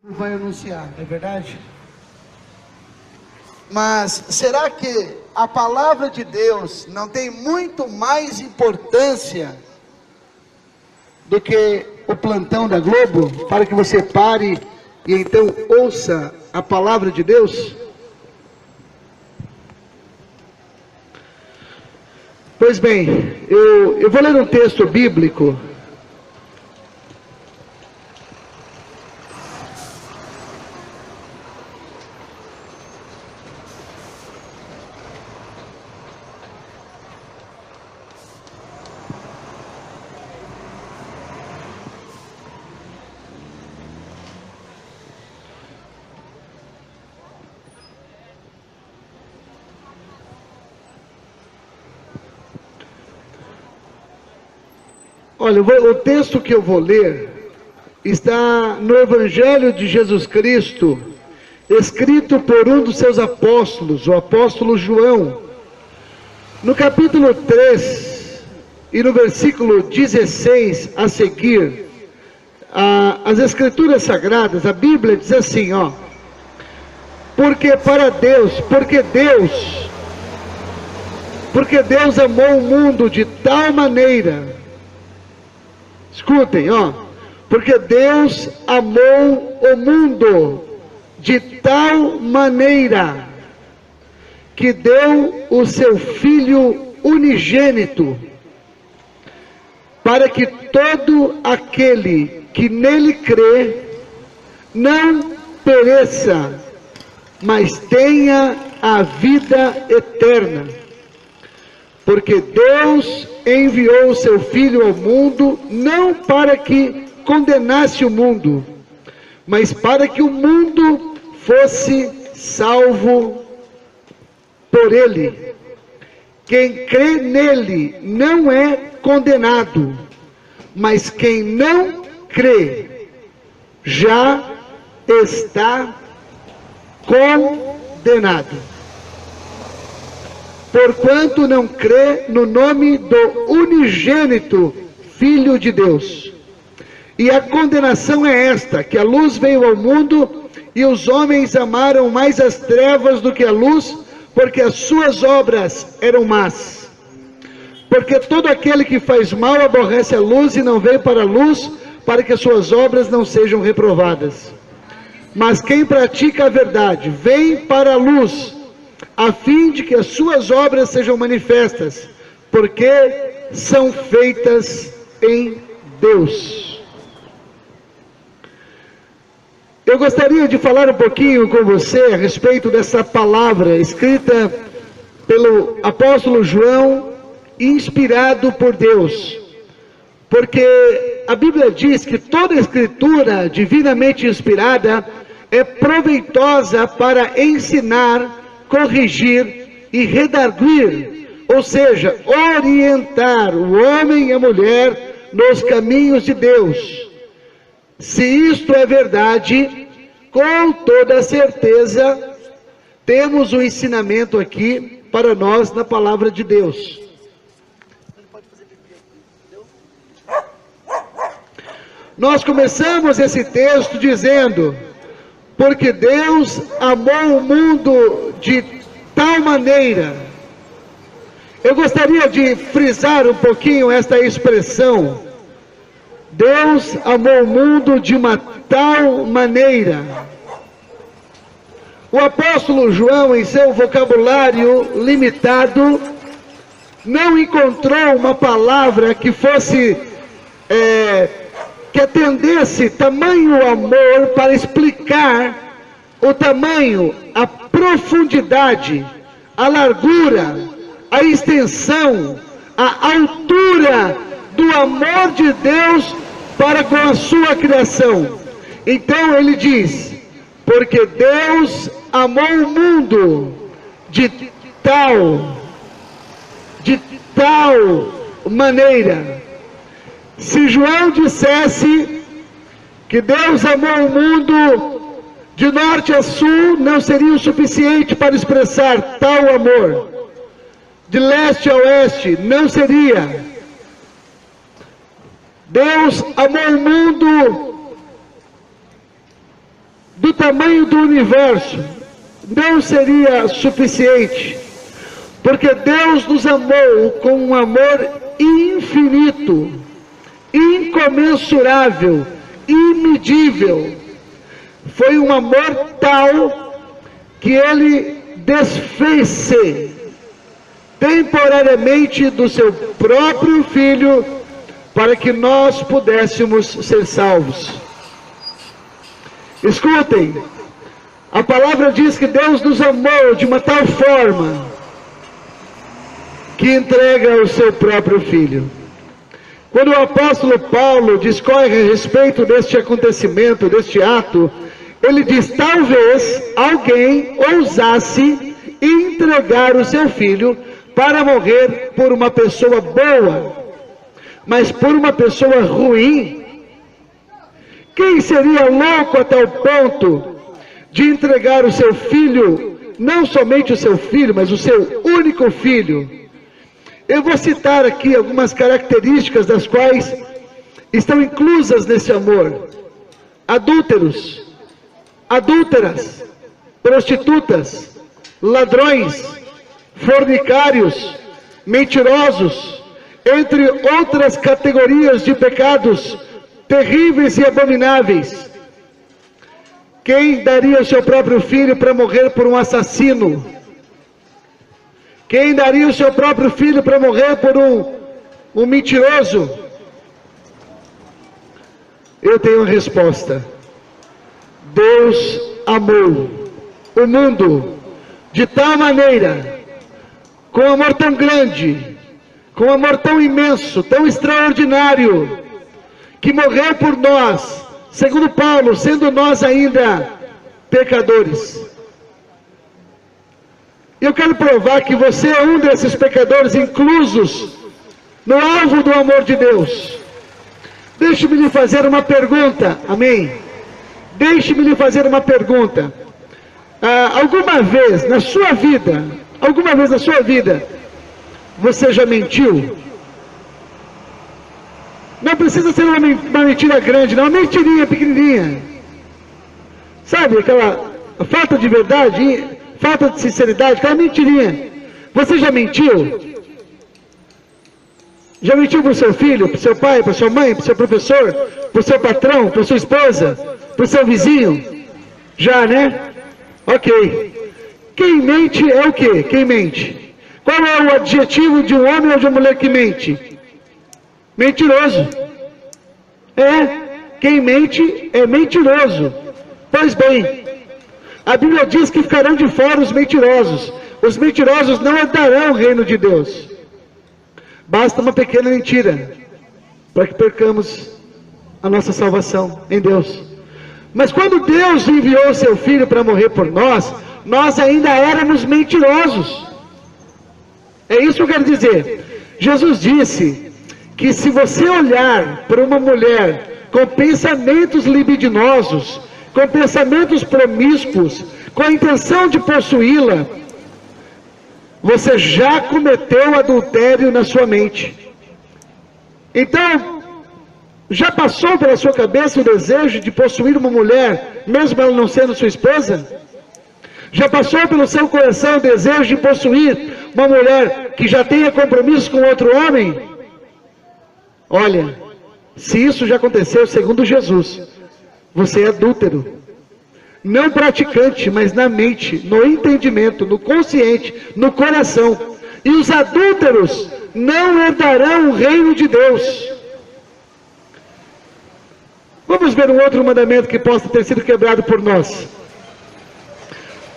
vai anunciar, não é verdade? Mas será que a palavra de Deus não tem muito mais importância Do que o plantão da Globo, para que você pare e então ouça a palavra de Deus? Pois bem, eu vou ler um texto bíblico. Olha, o texto que eu vou ler está no Evangelho de Jesus Cristo, escrito por um dos seus apóstolos, o apóstolo João. No capítulo 3 e no versículo 16 a seguir, as Escrituras Sagradas, a Bíblia diz assim, ó: porque Deus amou o mundo de tal maneira. Escutem, ó. Porque Deus amou o mundo de tal maneira que deu o seu Filho unigênito, para que todo aquele que nele crê não pereça, mas tenha a vida eterna. Porque Deus enviou o seu Filho ao mundo, não para que condenasse o mundo, mas para que o mundo fosse salvo por ele. Quem crê nele não é condenado, mas quem não crê já está condenado, porquanto não crê no nome do unigênito Filho de Deus. E a condenação é esta, que a luz veio ao mundo, e os homens amaram mais as trevas do que a luz, porque as suas obras eram más. Porque todo aquele que faz mal aborrece a luz e não veio para a luz, para que as suas obras não sejam reprovadas. Mas quem pratica a verdade vem para a luz, a fim de que as suas obras sejam manifestas, porque são feitas em Deus. Eu gostaria de falar um pouquinho com você a respeito dessa palavra escrita pelo apóstolo João, inspirado por Deus. Porque a Bíblia diz que toda escritura divinamente inspirada é proveitosa para ensinar, corrigir e redarguir, ou seja, orientar o homem e a mulher nos caminhos de Deus. Se isto é verdade, com toda certeza, temos um ensinamento aqui para nós na palavra de Deus. Nós começamos esse texto dizendo: porque Deus amou o mundo de tal maneira. Eu gostaria de frisar um pouquinho esta expressão. Deus amou o mundo de uma tal maneira. O apóstolo João, em seu vocabulário limitado, não encontrou uma palavra que fosse, que atendesse tamanho amor para explicar o tamanho, a profundidade, a largura, a extensão, a altura do amor de Deus para com a sua criação. Então ele diz: porque Deus amou o mundo de tal maneira. Se João dissesse que Deus amou o mundo de norte a sul, não seria o suficiente para expressar tal amor. De leste a oeste, não seria. Deus amou o mundo do tamanho do universo não seria suficiente, porque Deus nos amou com um amor infinito, incomensurável, imedível. Foi um amor tal que Ele desfez-se temporariamente do seu próprio Filho para que nós pudéssemos ser salvos. Escutem, a palavra diz que Deus nos amou de uma tal forma que entrega o seu próprio Filho. Quando o apóstolo Paulo discorre a respeito deste acontecimento, deste ato, ele diz: talvez alguém ousasse entregar o seu filho para morrer por uma pessoa boa, mas por uma pessoa ruim. Quem seria louco a tal ponto de entregar o seu filho, não somente o seu filho, mas o seu único filho? Eu vou citar aqui algumas características das quais estão inclusas nesse amor: adúlteros, adúlteras, prostitutas, ladrões, fornicários, mentirosos, entre outras categorias de pecados terríveis e abomináveis. Quem daria o seu próprio filho para morrer por um assassino? Quem daria o seu próprio filho para morrer por um mentiroso? Eu tenho a resposta. Deus amou o mundo de tal maneira, com amor tão grande, com amor tão imenso, tão extraordinário, que morreu por nós, segundo Paulo, sendo nós ainda pecadores. Eu quero provar que você é um desses pecadores inclusos no alvo do amor de Deus. Deixe-me lhe fazer uma pergunta, amém? Deixe-me lhe fazer uma pergunta. Alguma vez na sua vida, você já mentiu? Não precisa ser uma mentira grande, não, uma mentirinha pequenininha. Sabe, aquela falta de verdade, falta de sinceridade, aquela mentirinha. Você já mentiu? Já mentiu para o seu filho, para o seu pai, para a sua mãe, para o seu professor, para o seu patrão, para a sua esposa, para o seu vizinho? Já, né? Ok. Quem mente é o quê? Quem mente? Qual é o adjetivo de um homem ou de uma mulher que mente? Mentiroso. Quem mente é mentiroso. Pois bem, a Bíblia diz que ficarão de fora os mentirosos. Os mentirosos não herdarão o reino de Deus. Basta uma pequena mentira para que percamos a nossa salvação em Deus. Mas quando Deus enviou seu Filho para morrer por nós, nós ainda éramos mentirosos. É isso que eu quero dizer. Jesus disse que se você olhar para uma mulher com pensamentos libidinosos, com pensamentos promíscuos, com a intenção de possuí-la, você já cometeu adultério na sua mente. Então, já passou pela sua cabeça o desejo de possuir uma mulher, mesmo ela não sendo sua esposa? Já passou pelo seu coração o desejo de possuir uma mulher que já tenha compromisso com outro homem? Olha, se isso já aconteceu, segundo Jesus, você é adúltero. Não praticante, mas na mente, no entendimento, no consciente, no coração. E os adúlteros não herdarão o reino de Deus. Vamos ver um outro mandamento que possa ter sido quebrado por nós.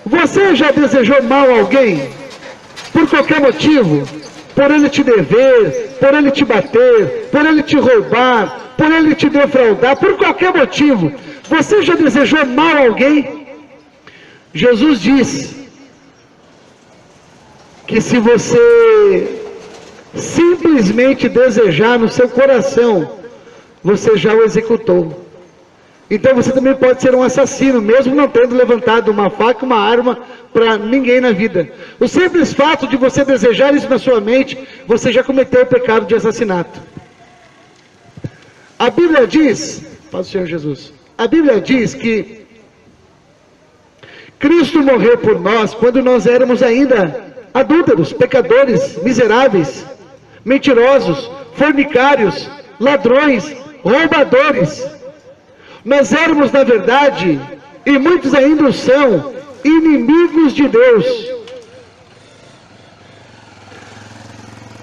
Você já desejou mal a alguém? Por qualquer motivo? Por ele te dever, por ele te bater, por ele te roubar, por ele te defraudar, por qualquer motivo. Você já desejou mal a alguém? Jesus diz que se você simplesmente desejar no seu coração, você já o executou. Então você também pode ser um assassino, mesmo não tendo levantado uma faca, uma arma para ninguém na vida. O simples fato de você desejar isso na sua mente, você já cometeu o pecado de assassinato. A Bíblia diz, Paz do Senhor Jesus, a Bíblia diz que Cristo morreu por nós quando nós éramos ainda adúlteros, pecadores, miseráveis, mentirosos, fornicários, ladrões, roubadores. Nós éramos, na verdade, e muitos ainda o são, inimigos de Deus.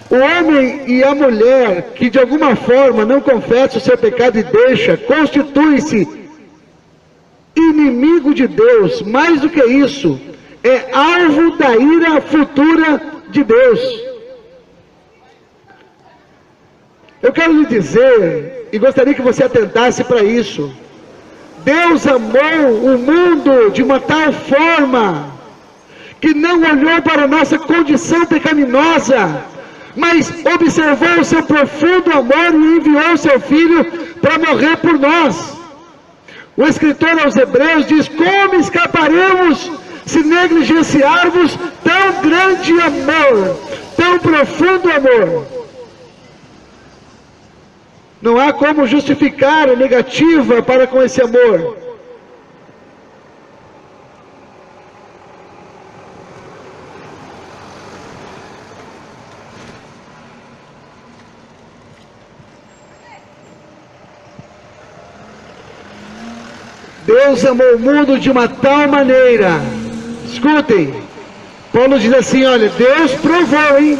O homem e a mulher que de alguma forma não confessa o seu pecado e deixa, constitui-se inimigo de Deus. Mais do que isso, é alvo da ira futura de Deus. Eu quero lhe dizer, e gostaria que você atentasse para isso: Deus amou o mundo de uma tal forma que não olhou para a nossa condição pecaminosa, mas observou o seu profundo amor e enviou o seu Filho para morrer por nós. O escritor aos Hebreus diz: como escaparemos se negligenciarmos tão grande amor, tão profundo amor? Não há como justificar a negativa para com esse amor. Deus amou o mundo de uma tal maneira. Escutem, Paulo diz assim, olha, Deus provou, hein?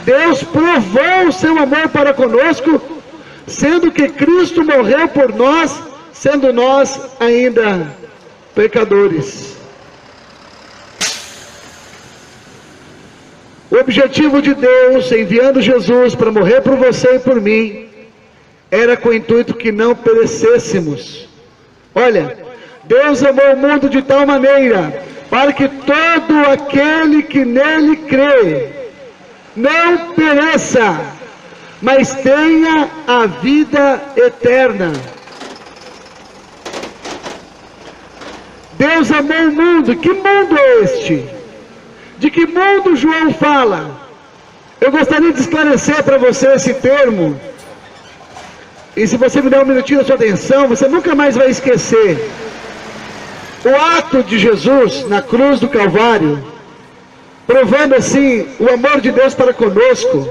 Deus provou o seu amor para conosco, sendo que Cristo morreu por nós, sendo nós ainda pecadores. O objetivo de Deus, enviando Jesus para morrer por você e por mim, era com o intuito que não perecêssemos. Olha, Deus amou o mundo de tal maneira, para que todo aquele que nele crê, não pereça, mas tenha a vida eterna. Deus amou o mundo. Que mundo é este? De que mundo João fala? Eu gostaria de esclarecer para você esse termo. E se você me der um minutinho da sua atenção, você nunca mais vai esquecer. O ato de Jesus na cruz do Calvário, provando assim o amor de Deus para conosco.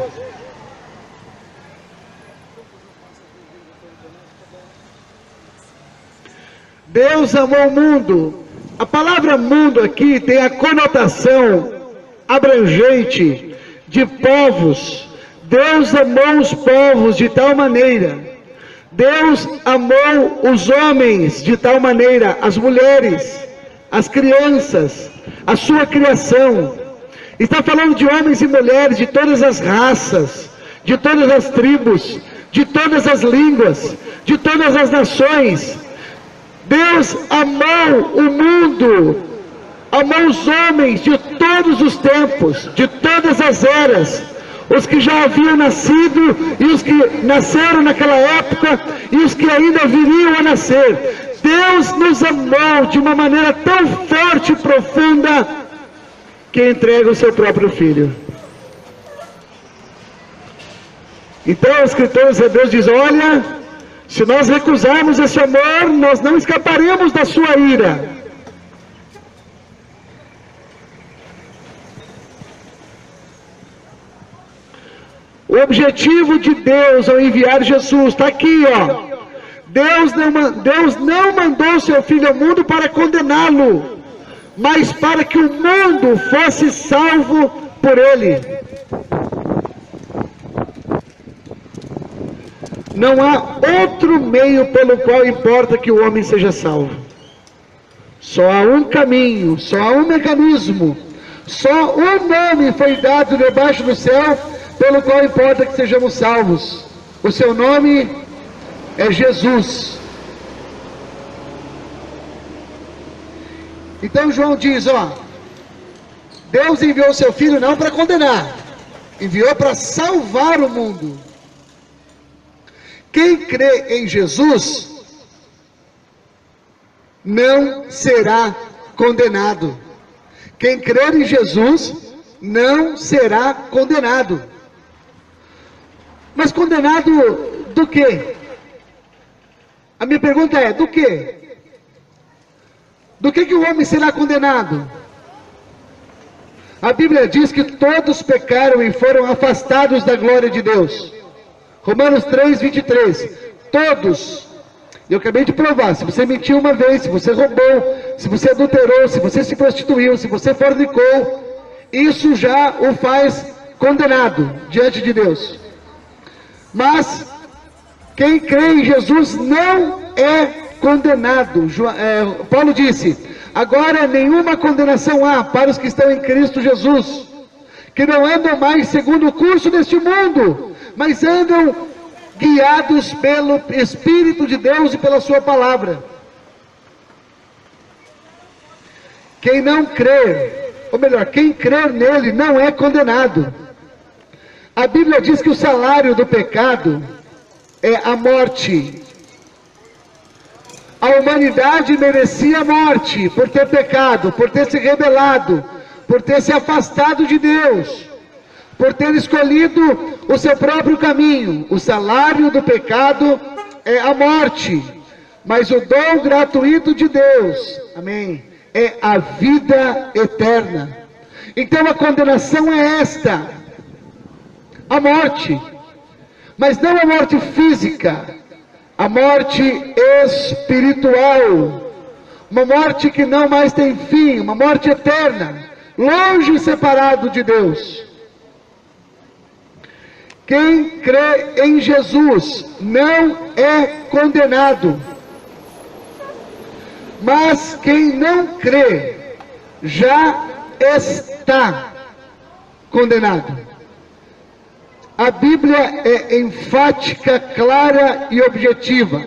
Deus amou o mundo. A palavra mundo aqui tem a conotação abrangente de povos. Deus amou os povos de tal maneira. Deus amou os homens de tal maneira, as mulheres, as crianças, a sua criação. Está falando de homens e mulheres de todas as raças, de todas as tribos, de todas as línguas, de todas as nações. Deus amou o mundo, amou os homens de todos os tempos, de todas as eras, os que já haviam nascido e os que nasceram naquela época e os que ainda viriam a nascer. Deus nos amou de uma maneira tão forte e profunda que entrega o seu próprio Filho. Então o escritor aos Hebreus diz, olha, se nós recusarmos esse amor, nós não escaparemos da sua ira. O objetivo de Deus ao enviar Jesus está aqui, ó. Deus não mandou seu Filho ao mundo para condená-lo, mas para que o mundo fosse salvo por ele. Não há outro meio pelo qual importa que o homem seja salvo. Só há um caminho, só há um mecanismo, só um nome foi dado debaixo do céu pelo qual importa que sejamos salvos. O seu nome é Jesus. Então João diz, ó, Deus enviou o seu Filho não para condenar, enviou para salvar o mundo. Quem crê em Jesus não será condenado. Quem crer em Jesus não será condenado. Mas condenado do quê? A minha pergunta é, do quê? Do que o homem será condenado? A Bíblia diz que todos pecaram e foram afastados da glória de Deus. Romanos 3, 23. Todos. Eu acabei de provar. Se você mentiu uma vez, se você roubou, se você adulterou, se você se prostituiu, se você fornicou, isso já o faz condenado diante de Deus. Mas quem crê em Jesus não é condenado. Paulo disse: agora nenhuma condenação há para os que estão em Cristo Jesus, que não andam mais segundo o curso deste mundo, mas andam guiados pelo Espírito de Deus e pela sua palavra. Quem não crer, ou melhor, quem crer nele não é condenado. A Bíblia diz que o salário do pecado é a morte. A humanidade merecia a morte por ter pecado, por ter se rebelado, por ter se afastado de Deus, por ter escolhido o seu próprio caminho. O salário do pecado é a morte, mas o dom gratuito de Deus, amém, é a vida eterna. Então a condenação é esta, a morte, mas não a morte física, a morte espiritual, uma morte que não mais tem fim, uma morte eterna, longe e separado de Deus. Quem crê em Jesus não é condenado, mas quem não crê já está condenado. A Bíblia é enfática, clara e objetiva.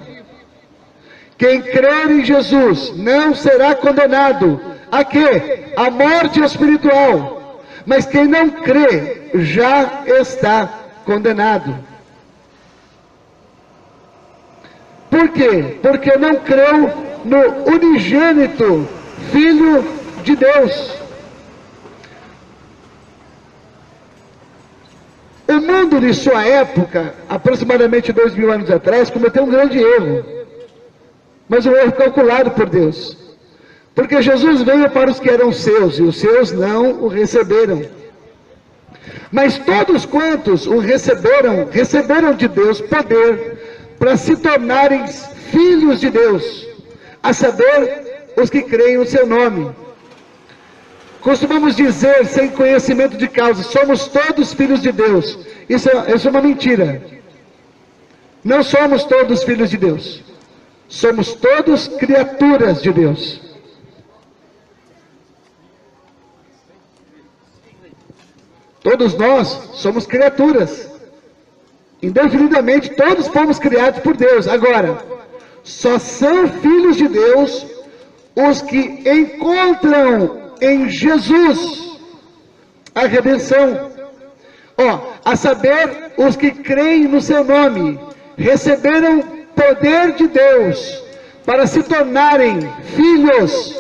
Quem crer em Jesus não será condenado. A quê? A morte espiritual. Mas quem não crê já está condenado. Por quê? Porque não creu no unigênito Filho de Deus. O mundo de sua época, aproximadamente 2000 anos atrás, cometeu um grande erro. Mas um erro calculado por Deus. Porque Jesus veio para os que eram seus, e os seus não o receberam. Mas todos quantos o receberam, receberam de Deus poder para se tornarem filhos de Deus, a saber, os que creem no seu nome. Costumamos dizer, sem conhecimento de causa, somos todos filhos de Deus. Isso é uma mentira. Não somos todos filhos de Deus. Somos todos criaturas de Deus. Todos nós somos criaturas. Indefinidamente, todos fomos criados por Deus. Agora, só são filhos de Deus os que encontram em Jesus a redenção. A saber, os que creem no seu nome, receberam poder de Deus para se tornarem filhos.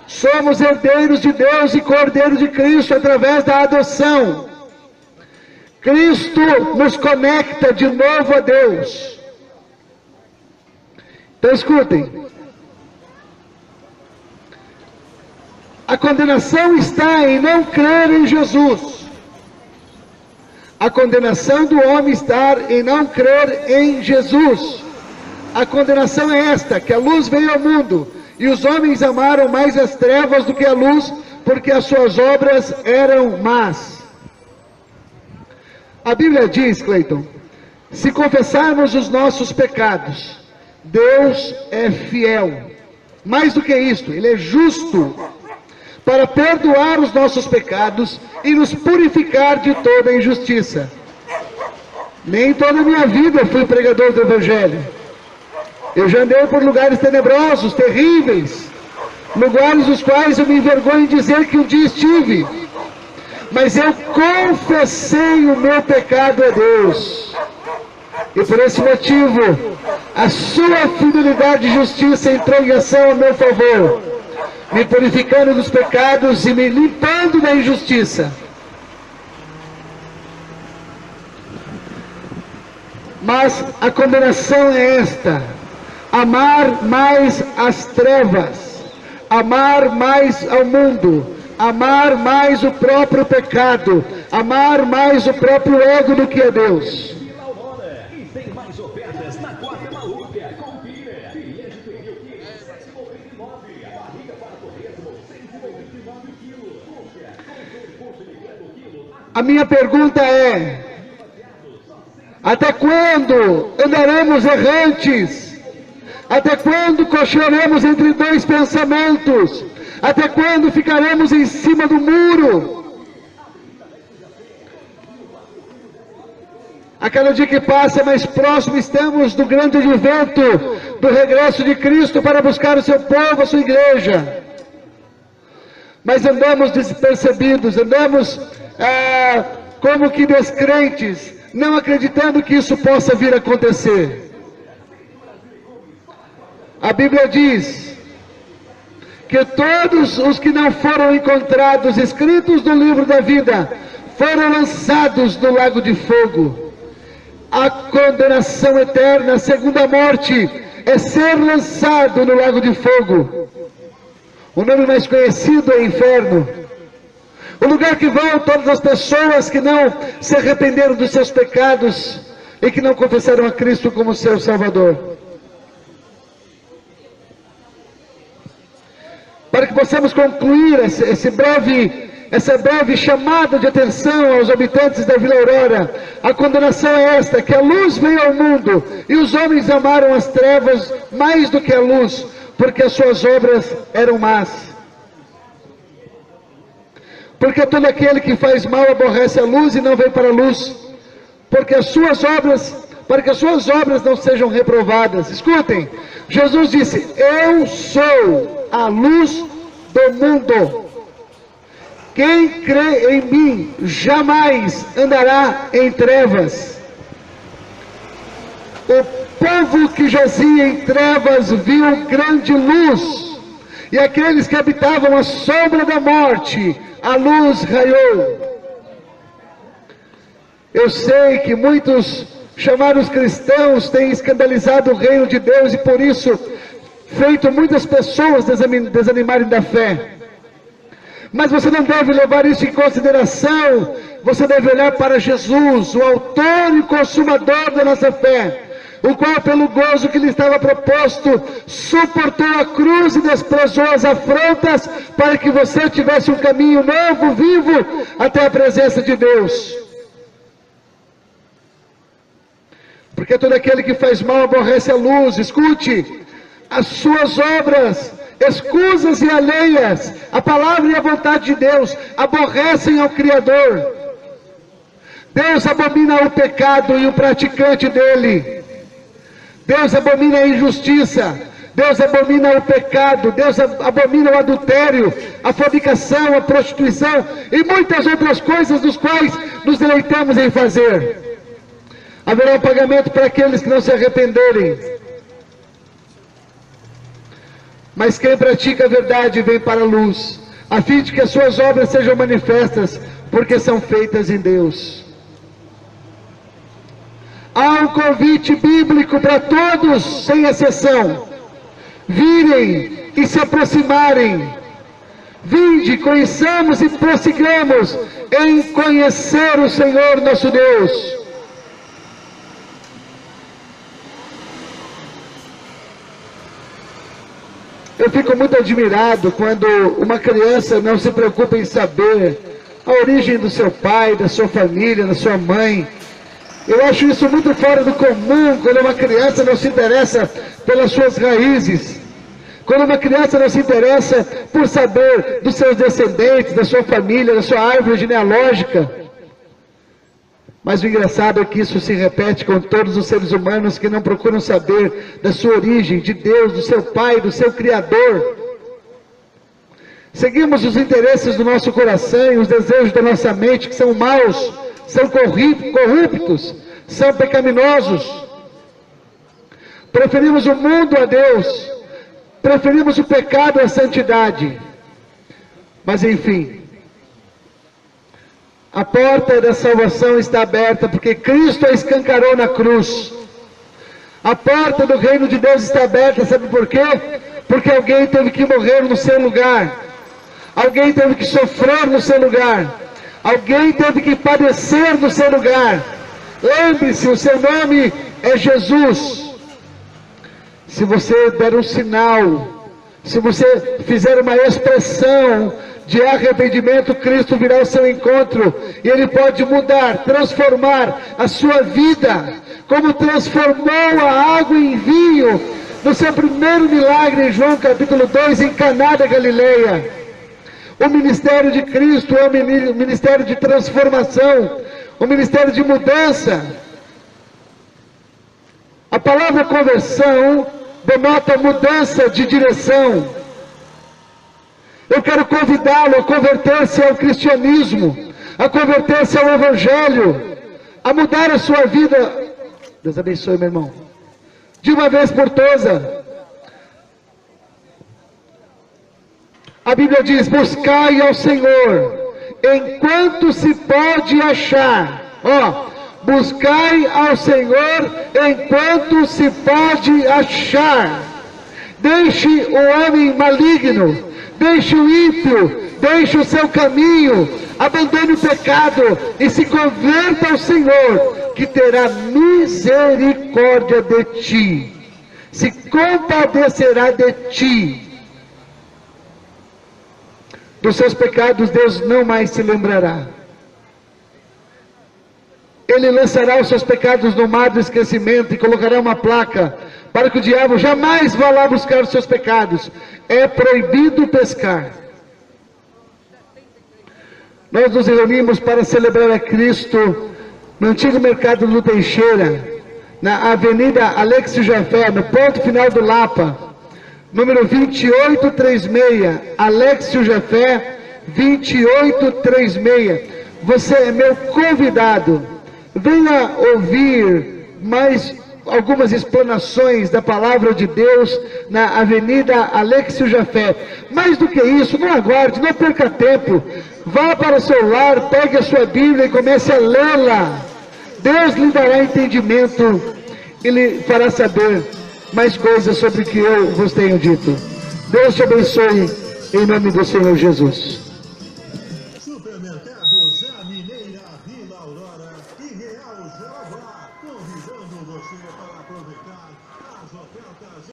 Somos herdeiros de Deus e cordeiros de Cristo através da adoção. Cristo nos conecta de novo a Deus. Então escutem. A condenação está em não crer em Jesus. A condenação do homem está em não crer em Jesus. A condenação é esta, que a luz veio ao mundo, e os homens amaram mais as trevas do que a luz, porque as suas obras eram más. A Bíblia diz, Cleiton, se confessarmos os nossos pecados, Deus é fiel. Mais do que isto, Ele é justo para perdoar os nossos pecados e nos purificar de toda injustiça. Nem toda a minha vida fui pregador do Evangelho. Eu já andei por lugares tenebrosos, terríveis, lugares dos quais eu me envergonho em dizer que um dia estive. Mas eu confessei o meu pecado a Deus. E por esse motivo, a sua fidelidade e justiça entrou em ação a meu favor, me purificando dos pecados e me limpando da injustiça. Mas a condenação é esta: amar mais as trevas amar mais ao mundo, amar mais o próprio pecado, amar mais o próprio ego do que a Deus. E tem mais ofertas na Quarta Maluca. Confira. Filé de pernil quilo, 7,99. Barriga para torresmo, 199 quilos. A minha pergunta é: até quando andaremos errantes? Até quando cochearemos entre dois pensamentos? Até quando ficaremos em cima do muro? A cada dia que passa, mais próximo estamos do grande advento, do regresso de Cristo para buscar o seu povo, a sua igreja. Mas andamos despercebidos, andamos como que descrentes, não acreditando que isso possa vir a acontecer. A Bíblia diz que todos os que não foram encontrados escritos no livro da vida foram lançados no lago de fogo. A condenação eterna, a segunda morte, é ser lançado no lago de fogo. O nome mais conhecido é inferno. O lugar que vão todas as pessoas que não se arrependeram dos seus pecados e que não confessaram a Cristo como seu Salvador. Para que possamos concluir essa breve chamada de atenção aos habitantes da Vila Aurora, a condenação é esta: que a luz veio ao mundo e os homens amaram as trevas mais do que a luz, porque as suas obras eram más. Porque todo aquele que faz mal aborrece a luz e não vem para a luz, para que as suas obras não sejam reprovadas. Escutem, Jesus disse: eu sou a luz do mundo. Quem crê em mim jamais andará em trevas. O povo que jazia em trevas viu grande luz, e aqueles que habitavam a sombra da morte, a luz raiou. Eu sei que muitos chamados cristãos têm escandalizado o reino de Deus e por isso feito muitas pessoas desanimarem da fé. Mas você não deve levar isso em consideração. Você deve olhar para Jesus, o autor e consumador da nossa fé, o qual, pelo gozo que lhe estava proposto, suportou a cruz e desprezou as afrontas, para que você tivesse um caminho novo, vivo, até a presença de Deus. Porque todo aquele que faz mal aborrece a luz. Escute, as suas obras, escusas e alheias, a palavra e a vontade de Deus, aborrecem ao Criador. Deus abomina o pecado e o praticante dele. Deus abomina a injustiça, Deus abomina o pecado, Deus abomina o adultério, a fornicação, a prostituição e muitas outras coisas dos quais nos deleitamos em fazer. Haverá um pagamento para aqueles que não se arrependerem. Mas quem pratica a verdade vem para a luz, a fim de que as suas obras sejam manifestas, porque são feitas em Deus. Há um convite bíblico para todos, sem exceção: virem e se aproximarem. Vinde, conheçamos e prossigamos em conhecer o Senhor nosso Deus. Eu fico muito admirado quando uma criança não se preocupa em saber a origem do seu pai, da sua família, da sua mãe. Eu acho isso muito fora do comum, quando uma criança não se interessa pelas suas raízes. Quando uma criança não se interessa por saber dos seus descendentes, da sua família, da sua árvore genealógica. Mas o engraçado é que isso se repete com todos os seres humanos que não procuram saber da sua origem, de Deus, do seu Pai, do seu Criador. Seguimos os interesses do nosso coração e os desejos da nossa mente, que são maus, são corruptos, são pecaminosos. Preferimos o mundo a Deus, preferimos o pecado à santidade. Mas enfim, a porta da salvação está aberta, porque Cristo a escancarou na cruz. A porta do reino de Deus está aberta, sabe por quê? porque alguém teve que morrer no seu lugar, alguém teve que sofrer no seu lugar, alguém teve que padecer no seu lugar. Lembre-se, o seu nome é Jesus. Se você der um sinal, se você fizer uma expressão de arrependimento, Cristo virá ao seu encontro e Ele pode mudar, transformar a sua vida, como transformou a água em vinho no seu primeiro milagre em João capítulo 2, em Caná da Galileia. O ministério de Cristo é um ministério de transformação, um ministério de mudança. A palavra conversão denota mudança de direção. Eu quero convidá-lo a converter-se ao cristianismo, a converter-se ao evangelho, a mudar a sua vida. Deus abençoe, meu irmão. De uma vez por todas. A Bíblia diz: buscai ao Senhor enquanto se pode achar. Buscai ao Senhor enquanto se pode achar. Deixe o homem maligno, deixe o ímpio, deixe o seu caminho, abandone o pecado e se converta ao Senhor, que terá misericórdia de ti, se compadecerá de ti. Dos seus pecados Deus não mais se lembrará. Ele lançará os seus pecados no mar do esquecimento e colocará uma placa para que o diabo jamais vá lá buscar os seus pecados. É proibido pescar. Nós nos reunimos para celebrar a Cristo no antigo mercado do Teixeira, na Avenida Alexio Jafé, no ponto final do Lapa, número 2836, Alexio Jafé, 2836. Você é meu convidado. Venha ouvir mais algumas explanações da palavra de Deus na Avenida Alexio Jafé. Mais do que isso, não aguarde, não perca tempo. Vá para o seu lar, pegue a sua Bíblia e comece a lê-la. Deus lhe dará entendimento e lhe fará saber mais coisas sobre o que eu vos tenho dito. Deus te abençoe em nome do Senhor Jesus.